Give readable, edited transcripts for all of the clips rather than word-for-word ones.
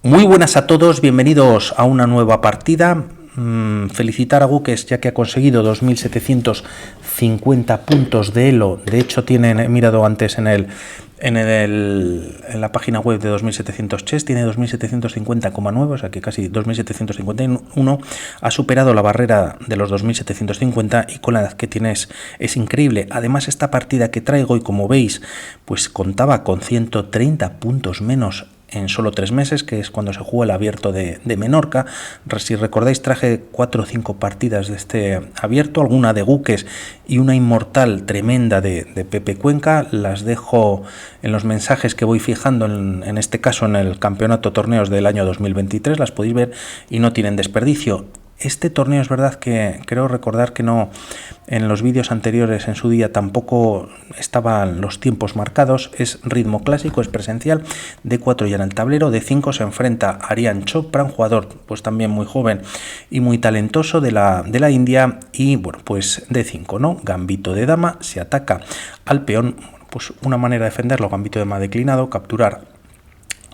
Muy buenas a todos, bienvenidos a una nueva partida. Felicitar a Gukes ya que ha conseguido 2750 puntos de Elo. De hecho, he mirado antes en la página web de 2700 Chess, tiene 2750,9, o sea que casi 2751. Ha superado la barrera de los 2750 y con la edad que tiene es increíble. Además, esta partida que traigo, y como veis, pues contaba con 130 puntos menos en solo 3 meses, que es cuando se jugó el abierto de Menorca. Si recordáis, traje 4 o 5 partidas de este abierto, alguna de Gukes y una inmortal tremenda de Pepe Cuenca. Las dejo en los mensajes que voy fijando, en este caso en el campeonato torneos del año 2023, las podéis ver y no tienen desperdicio. Este torneo es verdad que creo recordar que no, en los vídeos anteriores en su día tampoco estaban los tiempos marcados. Es ritmo clásico, es presencial. D4 ya en el tablero. D5 se enfrenta a Aryan Chopra, un jugador pues también muy joven y muy talentoso de la India. Y bueno, pues D5, ¿no? Gambito de dama, se ataca al peón. Pues una manera de defenderlo, gambito de dama declinado, capturar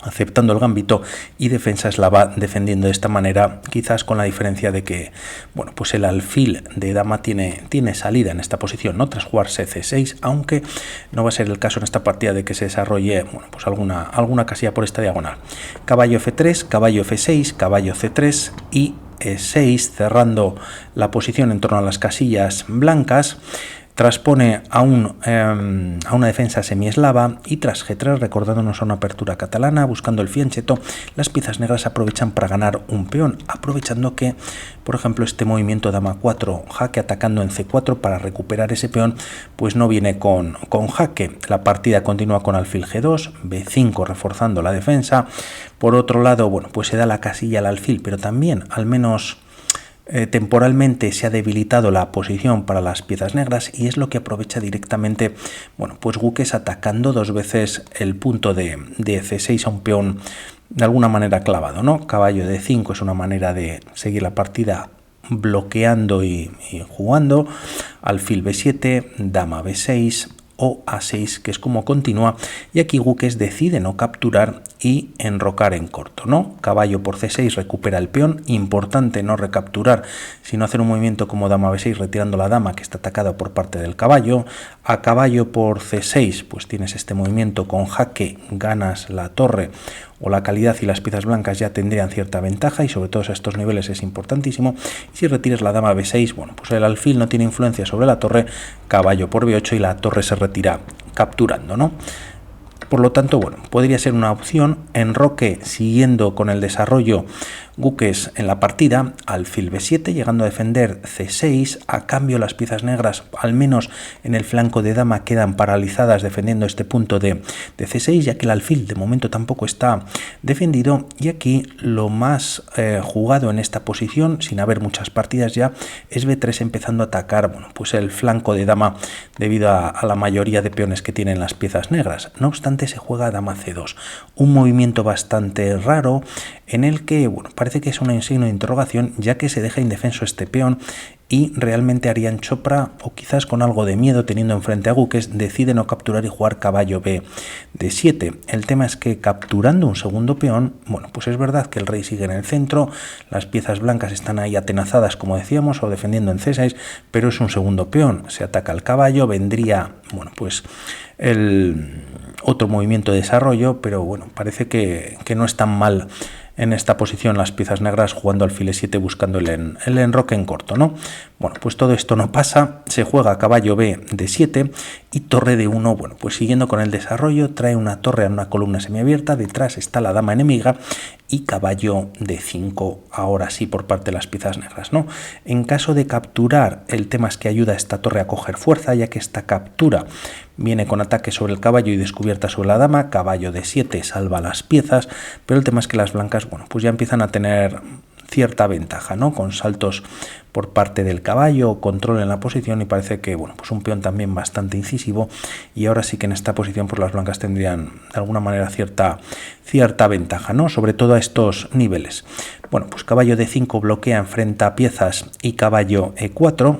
aceptando el gambito, y defensa la va defendiendo de esta manera, quizás con la diferencia de que, bueno, pues el alfil de dama tiene salida en esta posición, ¿no? Tras jugarse C6, aunque no va a ser el caso en esta partida de que se desarrolle, bueno, pues alguna casilla por esta diagonal. Caballo F3, caballo F6, caballo C3 y E6, cerrando la posición en torno a las casillas blancas. Traspone a una defensa semieslava, y tras G3, recordándonos a una apertura catalana, buscando el fianchetto, las piezas negras aprovechan para ganar un peón, aprovechando que, por ejemplo, este movimiento dama 4, jaque atacando en C4 para recuperar ese peón, pues no viene con jaque. La partida continúa con alfil G2, B5 reforzando la defensa. Por otro lado, bueno, pues se da la casilla al alfil, pero también, al menos temporalmente, se ha debilitado la posición para las piezas negras, y es lo que aprovecha directamente, bueno, pues Gukes atacando 2 veces el punto de C6 a un peón de alguna manera clavado, ¿no? Caballo de 5 es una manera de seguir la partida bloqueando y jugando. Alfil B7, dama B6 o A6, que es como continúa, y aquí Gukes decide no capturar y enrocar en corto, ¿no? Caballo por C6 recupera el peón, importante no recapturar, sino hacer un movimiento como dama B6 retirando la dama que está atacada por parte del caballo. A caballo por C6 pues tienes este movimiento con jaque, ganas la torre o la calidad, y las piezas blancas ya tendrían cierta ventaja, y sobre todo a estos niveles es importantísimo. Y si retiras la dama B6, bueno, pues el alfil no tiene influencia sobre la torre, caballo por B8 y la torre se retira capturando, ¿no? Por lo tanto, bueno, podría ser una opción. Enroque siguiendo con el desarrollo Gukes en la partida, alfil B7, llegando a defender C6. A cambio, las piezas negras, al menos en el flanco de dama, quedan paralizadas defendiendo este punto de C6, ya que el alfil de momento tampoco está defendido. Y aquí lo más jugado en esta posición, sin haber muchas partidas ya, es B3, empezando a atacar, bueno, pues el flanco de dama debido a la mayoría de peones que tienen las piezas negras. No obstante, se juega dama C2, un movimiento bastante raro en el que, bueno, parece que es un signo de interrogación, ya que se deja indefenso este peón, y realmente Aryan Chopra, o quizás con algo de miedo teniendo enfrente a Gukes, decide no capturar y jugar caballo B de 7. El tema es que capturando un segundo peón, bueno, pues es verdad que el rey sigue en el centro, las piezas blancas están ahí atenazadas, como decíamos, o defendiendo en C6, pero es un segundo peón, se ataca al caballo, vendría, bueno, pues el otro movimiento de desarrollo, pero bueno, parece que no es tan mal en esta posición las piezas negras, jugando alfil E7 buscando el enroque en corto, ¿no? Bueno, pues todo esto no pasa, se juega caballo B de 7 y torre de 1, bueno, pues siguiendo con el desarrollo, trae una torre a una columna semiabierta, detrás está la dama enemiga, y caballo de 5, ahora sí por parte de las piezas negras, ¿no? En caso de capturar, el tema es que ayuda a esta torre a coger fuerza, ya que esta captura viene con ataque sobre el caballo y descubierta sobre la dama. Caballo de 7 salva las piezas, pero el tema es que las blancas, bueno, pues ya empiezan a tener cierta ventaja, ¿no? Con saltos por parte del caballo, control en la posición, y parece que, bueno, pues un peón también bastante incisivo, y ahora sí que en esta posición pues las blancas tendrían de alguna manera cierta ventaja, ¿no? Sobre todo a estos niveles. Bueno, pues caballo D5 bloquea, enfrenta piezas, y caballo E4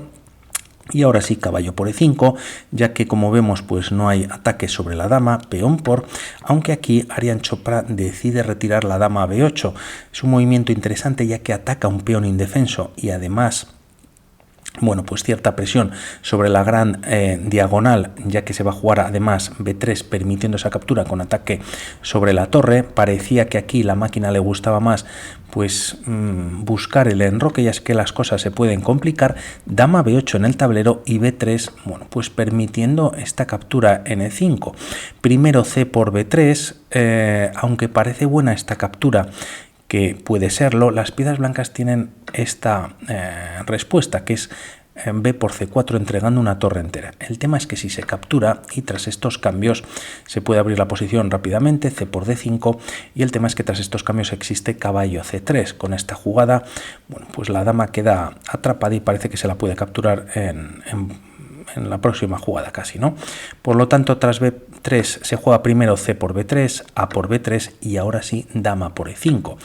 Y ahora sí, caballo por E5, ya que como vemos pues no hay ataque sobre la dama, peón por, aunque aquí Arián Chopra decide retirar la dama a B8. Es un movimiento interesante ya que ataca un peón indefenso y además, bueno, pues cierta presión sobre la gran diagonal, ya que se va a jugar además B3 permitiendo esa captura con ataque sobre la torre. Parecía que aquí la máquina le gustaba más pues buscar el enroque, ya es que las cosas se pueden complicar. Dama B8 en el tablero y B3, bueno, pues permitiendo esta captura en E5. Primero C por B3, aunque parece buena esta captura, que puede serlo, las piezas blancas tienen esta respuesta, que es B por C4 entregando una torre entera. El tema es que si se captura y tras estos cambios se puede abrir la posición rápidamente, C por D5, y el tema es que tras estos cambios existe caballo C3. Con esta jugada, bueno, pues la dama queda atrapada y parece que se la puede capturar en la próxima jugada casi, ¿no? Por lo tanto, tras B3 se juega primero C por B3, A por B3 y ahora sí dama por E5.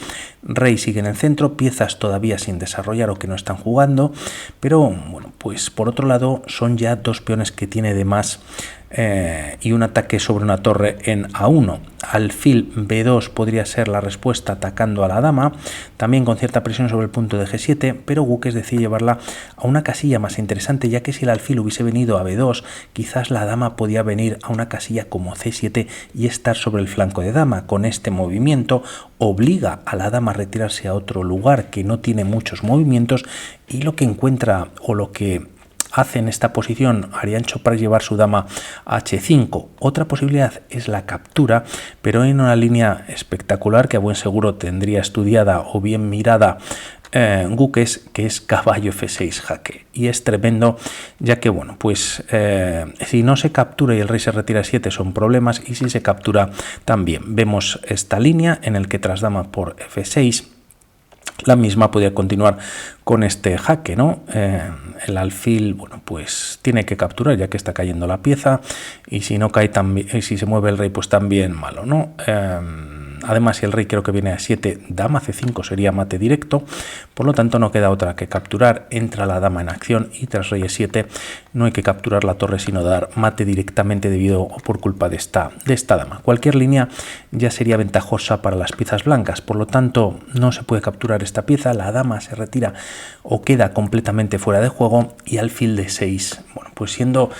Rey sigue en el centro, piezas todavía sin desarrollar o que no están jugando, pero bueno, pues por otro lado son ya dos peones que tiene de más y un ataque sobre una torre en A1. Alfil B2 podría ser la respuesta atacando a la dama, también con cierta presión sobre el punto de G7, pero Guques decide llevarla a una casilla más interesante, ya que si el alfil hubiese venido a B2, quizás la dama podía venir a una casilla como C7 y estar sobre el flanco de dama. Con este movimiento obliga a la dama a retirarse a otro lugar que no tiene muchos movimientos, y lo que encuentra o lo que hace en esta posición Arián Chopra llevar su dama a H5. Otra posibilidad es la captura, pero en una línea espectacular que a buen seguro tendría estudiada o bien mirada Guques, que es caballo F6 jaque. Y es tremendo, ya que bueno, pues si no se captura y el rey se retira a 7 son problemas, y si se captura también. Vemos esta línea en el que tras dama por F6 la misma podría continuar con este jaque, ¿no? El alfil, bueno, pues tiene que capturar ya que está cayendo la pieza, y si no cae también, y si se mueve el rey, pues también malo, ¿no? Además, si el rey creo que viene a 7, dama C5 sería mate directo, por lo tanto no queda otra que capturar. Entra la dama en acción y tras rey E7 no hay que capturar la torre sino dar mate directamente debido o por culpa de esta dama. Cualquier línea ya sería ventajosa para las piezas blancas, por lo tanto no se puede capturar esta pieza, la dama se retira o queda completamente fuera de juego, y alfil de 6, bueno, pues siendo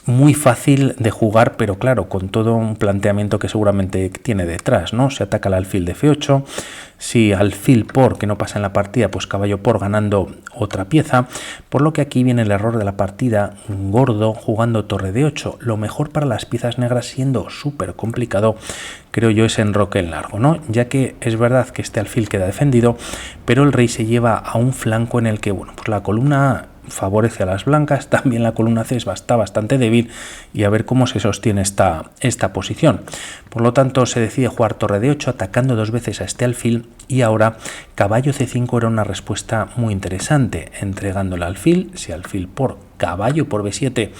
muy fácil de jugar, pero claro, con todo un planteamiento que seguramente tiene detrás, ¿no? Se ataca el alfil de F8, si alfil por, que no pasa en la partida, pues caballo por ganando otra pieza, por lo que aquí viene el error de la partida, gordo jugando torre de 8. Lo mejor para las piezas negras, siendo súper complicado, creo yo, es enroque en largo, ¿no? Ya que es verdad que este alfil queda defendido, pero el rey se lleva a un flanco en el que, bueno, pues la columna favorece a las blancas, también la columna C está bastante débil, y a ver cómo se sostiene esta posición. Por lo tanto, se decide jugar torre de 8 atacando dos veces a este alfil, y ahora caballo C5 era una respuesta muy interesante, entregando el alfil, si alfil por, caballo por B7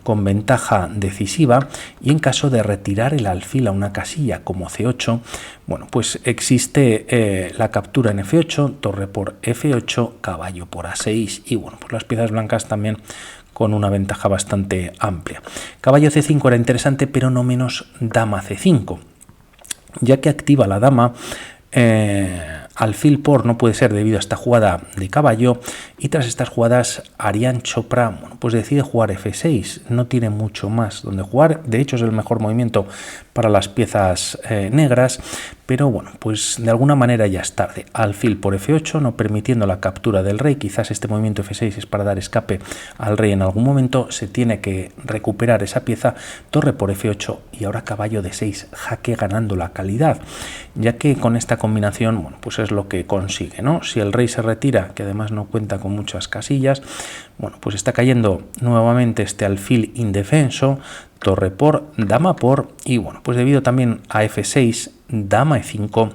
con ventaja decisiva, y en caso de retirar el alfil a una casilla como C8, bueno, pues existe la captura en F8, torre por F8, caballo por A6, y bueno, pues las piezas blancas también con una ventaja bastante amplia. Caballo C5 era interesante, pero no menos dama C5, ya que activa la dama. Alfil por no puede ser debido a esta jugada de caballo, y tras estas jugadas Arián Chopra, bueno, pues decide jugar F6, no tiene mucho más donde jugar, de hecho es el mejor movimiento para las piezas negras, pero bueno, pues de alguna manera ya es tarde. Alfil por F8, no permitiendo la captura del rey, quizás este movimiento F6 es para dar escape al rey en algún momento, se tiene que recuperar esa pieza, torre por F8 y ahora caballo de 6, jaque ganando la calidad, ya que con esta combinación, bueno, pues es lo que consigue, ¿no? Si el rey se retira, que además no cuenta con muchas casillas, bueno, pues está cayendo nuevamente este alfil indefenso, torre por, dama por, y bueno, pues debido también a F6, dama E5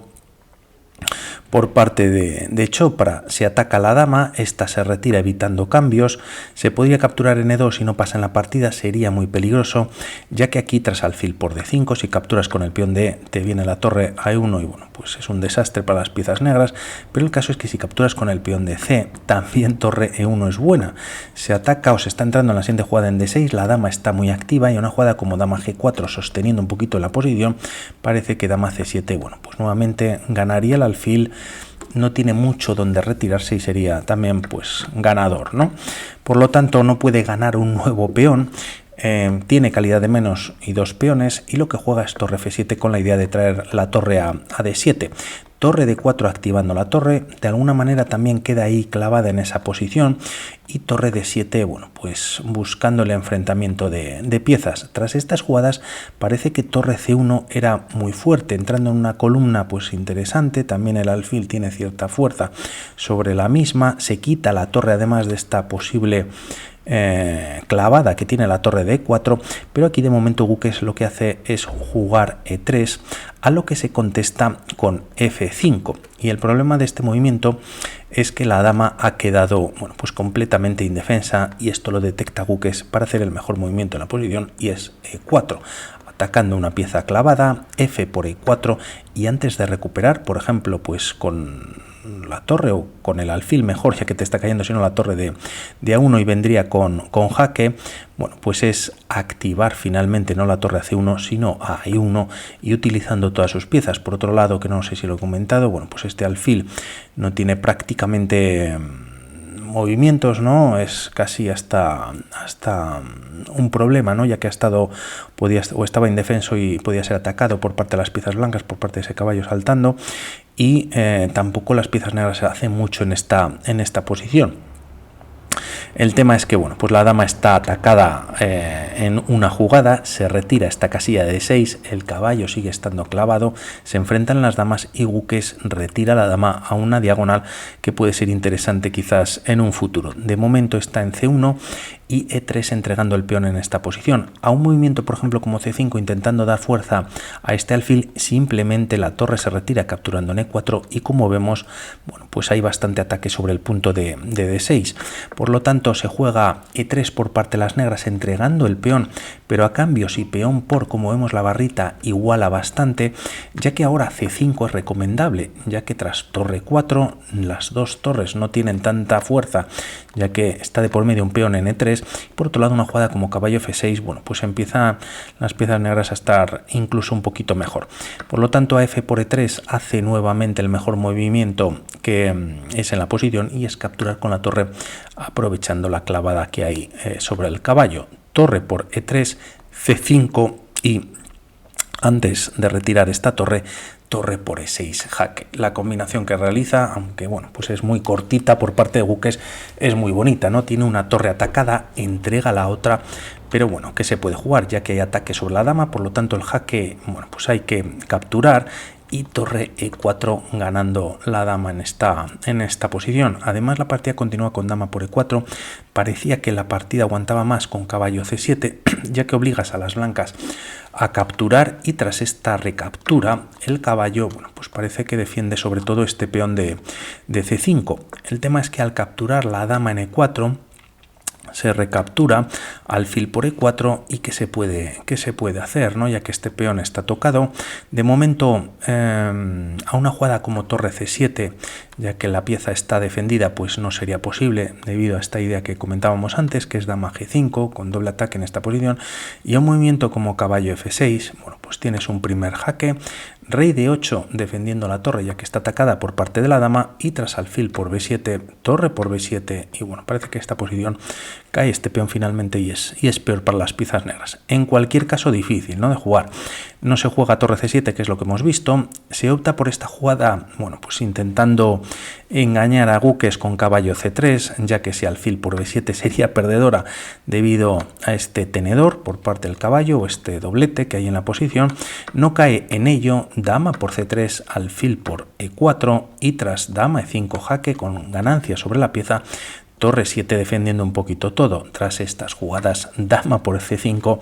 por parte de Chopra. Se ataca a la dama, esta se retira evitando cambios, se podría capturar en E2 y no pasa en la partida, sería muy peligroso, ya que aquí tras alfil por D5, si capturas con el peón D, te viene la torre a E1 y bueno, pues es un desastre para las piezas negras, pero el caso es que si capturas con el peón de C, también torre E1 es buena. Se ataca o se está entrando en la siguiente jugada en D6, la dama está muy activa y una jugada como dama G4 sosteniendo un poquito la posición, parece que dama C7, bueno, pues nuevamente ganaría el alfil, no tiene mucho donde retirarse y sería también pues ganador, ¿no? Por lo tanto no puede ganar un nuevo peón, tiene calidad de menos y 2 peones, y lo que juega es torre F7 con la idea de traer la torre a D7. Torre D4 activando la torre, de alguna manera también queda ahí clavada en esa posición, y torre D7, bueno, pues buscando el enfrentamiento de piezas. Tras estas jugadas parece que torre C1 era muy fuerte, entrando en una columna pues interesante, también el alfil tiene cierta fuerza sobre la misma, se quita la torre además de esta posible clavada que tiene la torre de E4, pero aquí de momento Guques lo que hace es jugar E3, a lo que se contesta con F5, y el problema de este movimiento es que la dama ha quedado, bueno, pues completamente indefensa, y esto lo detecta Guques para hacer el mejor movimiento en la posición, y es E4, atacando una pieza clavada, F por E4, y antes de recuperar, por ejemplo, pues con la torre o con el alfil mejor, ya que te está cayendo sino la torre de A1 y vendría con jaque, bueno, pues es activar finalmente no la torre a C1 sino a E1 y utilizando todas sus piezas. Por otro lado, que no sé si lo he comentado, bueno, pues este alfil no tiene prácticamente movimientos, ¿no? Es casi hasta un problema, ¿no? Ya que estaba indefenso y podía ser atacado por parte de las piezas blancas, por parte de ese caballo saltando, y tampoco las piezas negras se hacen mucho en esta posición. El tema es que, bueno, pues la dama está atacada en una jugada, se retira esta casilla de 6, el caballo sigue estando clavado, se enfrentan las damas y Guques retira la dama a una diagonal que puede ser interesante quizás en un futuro. De momento está en C1 y E3 entregando el peón en esta posición. A un movimiento, por ejemplo, como C5 intentando dar fuerza a este alfil, simplemente la torre se retira capturando en E4 y como vemos, bueno, pues hay bastante ataque sobre el punto de D6. Por lo tanto, se juega E3 por parte de las negras entregando el peón, pero a cambio si peón por, como vemos la barrita, iguala bastante, ya que ahora C5 es recomendable, ya que tras torre 4 las dos torres no tienen tanta fuerza, ya que está de por medio un peón en E3. Por otro lado, una jugada como caballo F6, bueno, pues empiezan las piezas negras a estar incluso un poquito mejor. Por lo tanto, a F por E3 hace nuevamente el mejor movimiento que es en la posición y es capturar con la torre aprovechando la clavada que hay sobre el caballo. Torre por E3, C5 y antes de retirar esta torre, torre por E6 jaque. La combinación que realiza, aunque bueno, pues es muy cortita por parte de Guques, es muy bonita, ¿no? Tiene una torre atacada, entrega la otra, pero bueno, que se puede jugar ya que hay ataque sobre la dama, por lo tanto el jaque, bueno, pues hay que capturar y torre E4 ganando la dama en esta posición. Además la partida continúa con dama por E4, parecía que la partida aguantaba más con caballo C7, ya que obligas a las blancas a capturar y tras esta recaptura el caballo, bueno, pues parece que defiende sobre todo este peón de C5. El tema es que al capturar la dama en E4 se recaptura alfil por E4 y ¿qué se puede hacer, ¿no? Ya que este peón está tocado. De momento a una jugada como torre C7, ya que la pieza está defendida, pues no sería posible debido a esta idea que comentábamos antes, que es dama G5 con doble ataque en esta posición, y a un movimiento como caballo F6, bueno, pues tienes un primer jaque, rey D8 defendiendo la torre ya que está atacada por parte de la dama y tras alfil por B7, torre por B7 y bueno, parece que esta posición cae este peón finalmente y es peor para las piezas negras. En cualquier caso difícil, ¿no?, de jugar. No se juega torre C7, que es lo que hemos visto, se opta por esta jugada, bueno, pues intentando engañar a Guques con caballo C3, ya que si alfil por B7 sería perdedora debido a este tenedor por parte del caballo o este doblete que hay en la posición. No cae en ello, dama por C3, alfil por E4 y tras dama E5 jaque con ganancia sobre la pieza, torre 7 defendiendo un poquito todo. Tras estas jugadas dama por C5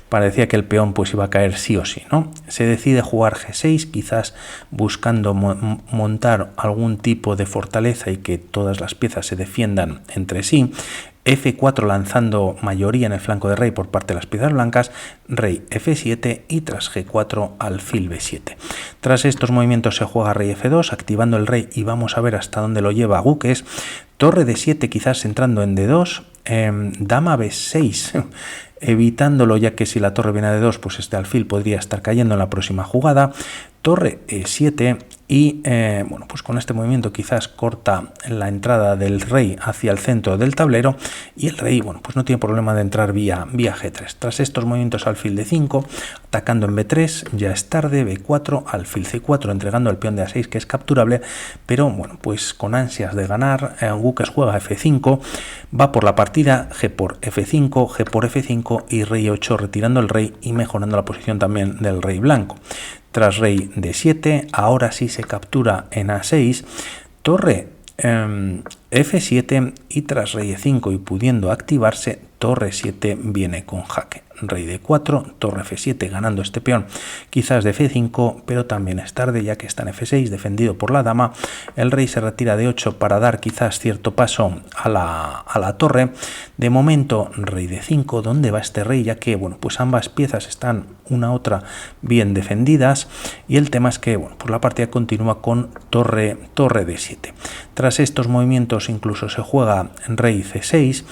parecía que el peón pues iba a caer sí o sí, ¿no? Se decide jugar G6, quizás buscando montar algún tipo de fortaleza y que todas las piezas se defiendan entre sí. F4 lanzando mayoría en el flanco de rey por parte de las piezas blancas, rey F7 y tras G4 alfil B7. Tras estos movimientos se juega rey F2, activando el rey, y vamos a ver hasta dónde lo lleva Gukes. Torre D7, quizás entrando en D2, dama B6, evitándolo, ya que si la torre viene a D2, pues este alfil podría estar cayendo en la próxima jugada. Torre E7 y bueno, pues con este movimiento quizás corta la entrada del rey hacia el centro del tablero, y el rey, bueno, pues no tiene problema de entrar vía G3. Tras estos movimientos, alfil D5, atacando en B3, ya es tarde, B4, alfil C4, entregando el peón de A6, que es capturable, pero bueno, pues con ansias de ganar, Gukes juega F5, va por la partida, G por F5, G por F5 y rey 8, retirando el rey y mejorando la posición también del rey blanco. Tras rey D7, ahora sí se captura en A6, torre F7 y tras rey E5 y pudiendo activarse, torre 7 viene con jaque. Rey D4, torre F7 ganando este peón quizás de F5, pero también es tarde ya que está en F6 defendido por la dama. El rey se retira de 8 para dar quizás cierto paso a la torre. De momento rey D5, ¿dónde va este rey? Ya que bueno, pues ambas piezas están una a otra bien defendidas, y el tema es que bueno, pues la partida continúa con torre D7. Tras estos movimientos incluso se juega rey C6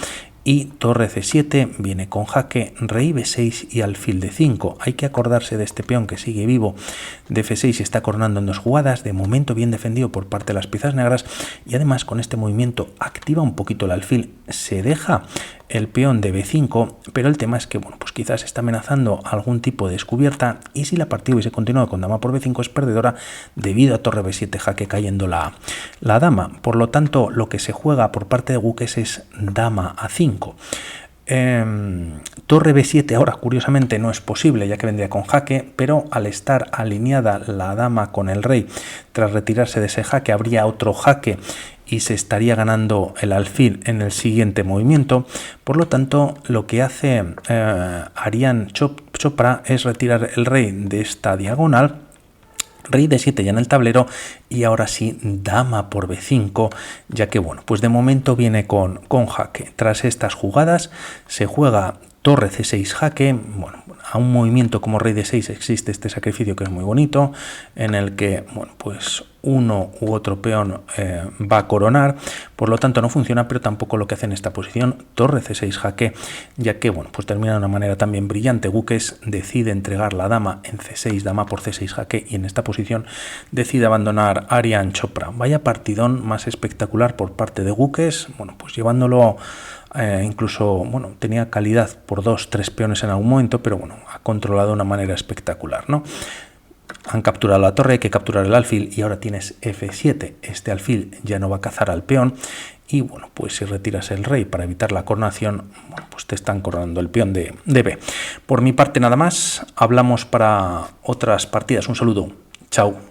y torre C7 viene con jaque, rey B6 y alfil D5. Hay que acordarse de este peón que sigue vivo de F6 y está coronando en 2 jugadas, de momento bien defendido por parte de las piezas negras, y además con este movimiento activa un poquito el alfil, se deja el peón de B5, pero el tema es que bueno, pues quizás está amenazando algún tipo de descubierta, y si la partida hubiese continuado con dama por B5 es perdedora debido a torre B7 jaque cayendo la dama. Por lo tanto, lo que se juega por parte de Gukes es dama A5. Torre B7 ahora curiosamente no es posible ya que vendría con jaque, pero al estar alineada la dama con el rey, tras retirarse de ese jaque habría otro jaque y se estaría ganando el alfil en el siguiente movimiento. Por lo tanto, lo que hace Aryan Chopra es retirar el rey de esta diagonal, rey D7 ya en el tablero, y ahora sí dama por B5, ya que bueno, pues de momento viene con jaque. Tras estas jugadas se juega torre C6 jaque. Bueno, a un movimiento como rey D6 existe este sacrificio que es muy bonito, en el que bueno, pues uno u otro peón va a coronar, por lo tanto no funciona, pero tampoco lo que hace en esta posición torre C6 jaque, ya que bueno, pues termina de una manera también brillante. Gukes decide entregar la dama en C6, dama por C6 jaque, y en esta posición decide abandonar Aryan Chopra. Vaya partidón más espectacular por parte de Gukes, bueno, pues llevándolo incluso, bueno, tenía calidad por 2-3 peones en algún momento, pero bueno, ha controlado de una manera espectacular, ¿no? Han capturado la torre, hay que capturar el alfil, y ahora tienes F7. Este alfil ya no va a cazar al peón, y bueno, pues si retiras el rey para evitar la coronación, bueno, pues te están coronando el peón de B. Por mi parte nada más, hablamos para otras partidas. Un saludo, chao.